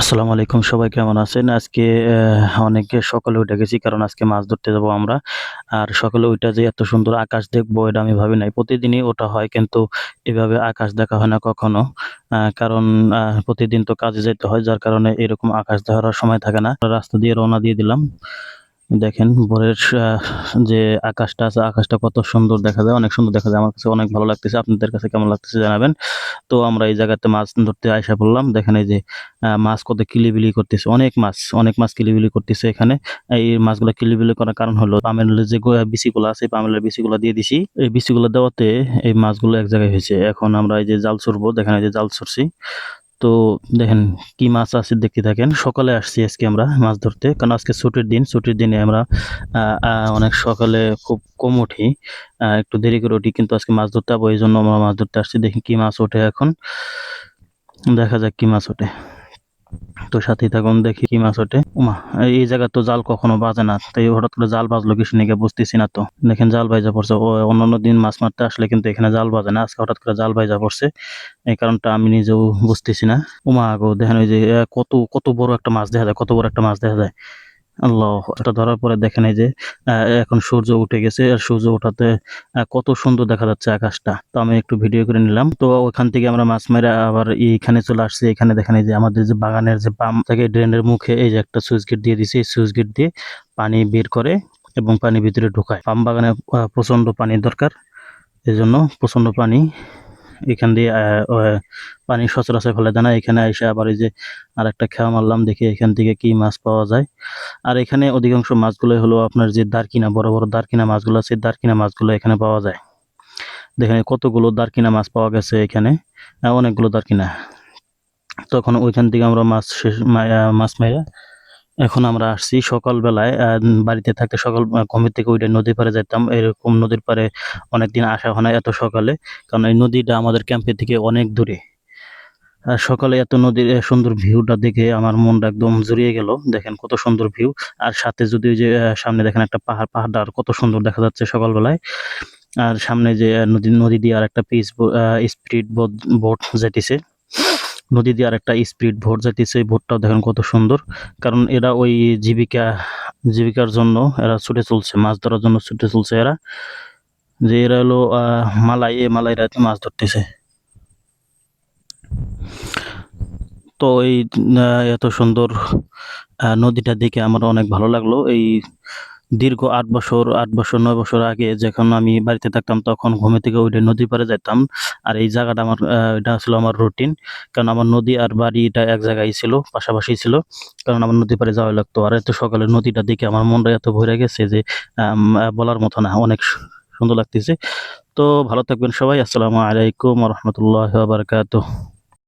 আসসালামু আলাইকুম, সবাই কেমন আছেন? আজকে অনেকে সকালে উঠে গেছি কারণ আজকে মাছ ধরতে যাবো আমরা। আর সকালে উইঠা যে এত সুন্দর আকাশ দেখবো এটা আমি ভাবি নাই। প্রতিদিনই ওঠা হয় কিন্তু এভাবে আকাশ দেখা হয় না কখনো। কারণ প্রতিদিন তো কাজে যাইতে হয়, যার কারণে এরকম আকাশ দেখার সময় থাকে না। রাস্তা দিয়ে রওনা দিয়ে দিলাম। দেখেন ভোরের যে আকাশটা আছে, আকাশটা কত সুন্দর দেখা যায়, অনেক সুন্দর দেখা যায়। আমার কাছে অনেক ভালো লাগতেছে। আপনাদের কাছে কেমন লাগতেছে জানাবেন। তো আমরা এই জায়গাতে মাছ ধরতে আইসা পড়লাম। দেখেন এই যে মাছ কত কিলিবিলি করতেছে। অনেক মাছ কিলিবিলি করতেছে এখানে। এই মাছগুলা কিলিবিলি করার কারণ হলো পামেলের যে বিচিগুলা আছে, পামেলের বিচিগুলা দিয়ে দিছি। এই বিচিগুলা দেওয়াতে এই মাছগুলো এক জায়গায় হয়েছে। এখন আমরা এই যে জাল ছুড়বো। দেখেন এই যে জাল ছুড়ছি। তো দেখেন কি মাছ আছে দেখতে থাকেন। সকালে আসছি আজকে আমরা মাছ ধরতে, কারণ আজকে ছুটির দিন। ছুটির দিনে আমরা অনেক সকালে খুব কম উঠি, একটু দেরি করে উঠি, কিন্তু আজকে মাছ ধরতে যাবো এই জন্য আমরা মাছ ধরতে আসছি। দেখি কি মাছ ওঠে, এখন দেখা যাক কি মাছ ওঠে। তো সাথেই থাকুন, দেখি কি মাছ ওঠে। ওমা, এই জায়গায় তো জাল কখনো বাজে না, তাই হঠাৎ করে জাল বাজলো কিসের নিকে বুঝতেছি না। তো দেখেন জাল বাইজা পড়ছে। অন্যান্য দিন মাছ মারতে আসলে কিন্তু এখানে জাল বাজে না, আজকে হঠাৎ করে জাল বাইজা পড়ছে। এই কারণটা আমি নিজেও বুঝতেছি না। ওমা গো, দেখেন ওই যে কত কত বড় একটা মাছ দেখা যায়, কত বড় একটা মাছ দেখা যায়। আল্লাহ, এটা ধরার পরে দেখেন এই যে এখন সূর্য উঠে গেছে। আর সূর্য ওঠাতে কত সুন্দর দেখা যাচ্ছে আকাশটা। তো আমি একটু ভিডিও করে নিলাম। তো ওখান থেকে আমরা মাছ মেরে আবার এইখানে চলে আসছি। এখানে দেখেন এই যে আমাদের যে বাগানের যে পাম্প থেকে ড্রেনের মুখে এই যে একটা সুইচ গেট দিয়ে দিছে। এই সুইচ গেট দিয়ে পানি বের করে এবং পানি ভিতরে ঢোকায়। পাম্প বাগানে প্রচন্ড পানির দরকার, এই জন্য প্রচন্ড পানি এখান দিয়ে পানি সচরাচর ফেলে দেয় না। এখানে এসে আবার এই যে আরেকটা খেয়া মারলাম, দেখি এখান থেকে কি মাছ পাওয়া যায়। আর এখানে অধিকাংশ মাছগুলো হলো আপনার যে দারকিনা, বড় বড় দারকিনা মাছগুলো আছে, দারকিনা মাছগুলো এখানে পাওয়া যায়। দেখেন কতগুলো দারকিনা মাছ পাওয়া গেছে এখানে, অনেকগুলো দারকিনা। তখন ওইখান থেকে আমরা মাছ মেরে এখন আমরা আসছি সকালবেলায়। বাড়িতে থাকতে সকাল ঘুমের থেকে উঠে নদীর পাড়ে যেতাম। এরকম নদীর পাড়ে অনেকদিন আসা হয় না এত সকালে, কারণ এই নদীটা আমাদের ক্যাম্পের থেকে অনেক দূরে। আর সকালে এত নদীর সুন্দর ভিউটা দেখে আমার মনটা একদম জুড়িয়ে গেল। দেখেন কত সুন্দর ভিউ। আর সাথে যদি ওই যে সামনে দেখেন একটা পাহাড়টা আর কত সুন্দর দেখা যাচ্ছে সকালবেলায়। আর সামনে যে নদী দিয়ে আর একটা স্পিড বোট যেতেছে। নদী দিয়ে আর একটা স্পিড বোট যেতেছে। এই বোটটাও দেখেন কত সুন্দর। কারণ এরা ওই জীবিকার জন্য এরা ছুটে চলছে, মাছ ধরার জন্য ছুটে চলছে এরা। যে এরা হলো মালাই রাতে মাছ ধরতেছে। তো এই এত সুন্দর নদীটা দেখে আমার অনেক ভালো লাগলো। এই দীর্ঘ ৮ বছর ৯ বছর আগে যখন আমি বাড়িতে থাকতাম, তখন ঘুমে থেকে উঠে নদীর পাড়ে যেতাম। আর এই জায়গাটা আমার এটা ছিল আমার রুটিন। কারণ আমার নদী আর বাড়িটা এক জায়গায় ছিল, পাশাপাশি ছিল। কারণ আমার নদীর পাড়ে যাওয়া লাগতো। আর এত সকালে নদীটা দেখে আমার মনটা এত ভরে গেছে যে বলার মতো না, অনেক সুন্দর লাগতেছে। তো ভালো থাকবেন সবাই। আসসালামু আলাইকুম ওয়া রাহমাতুল্লাহি ওয়া বারাকাতুহু।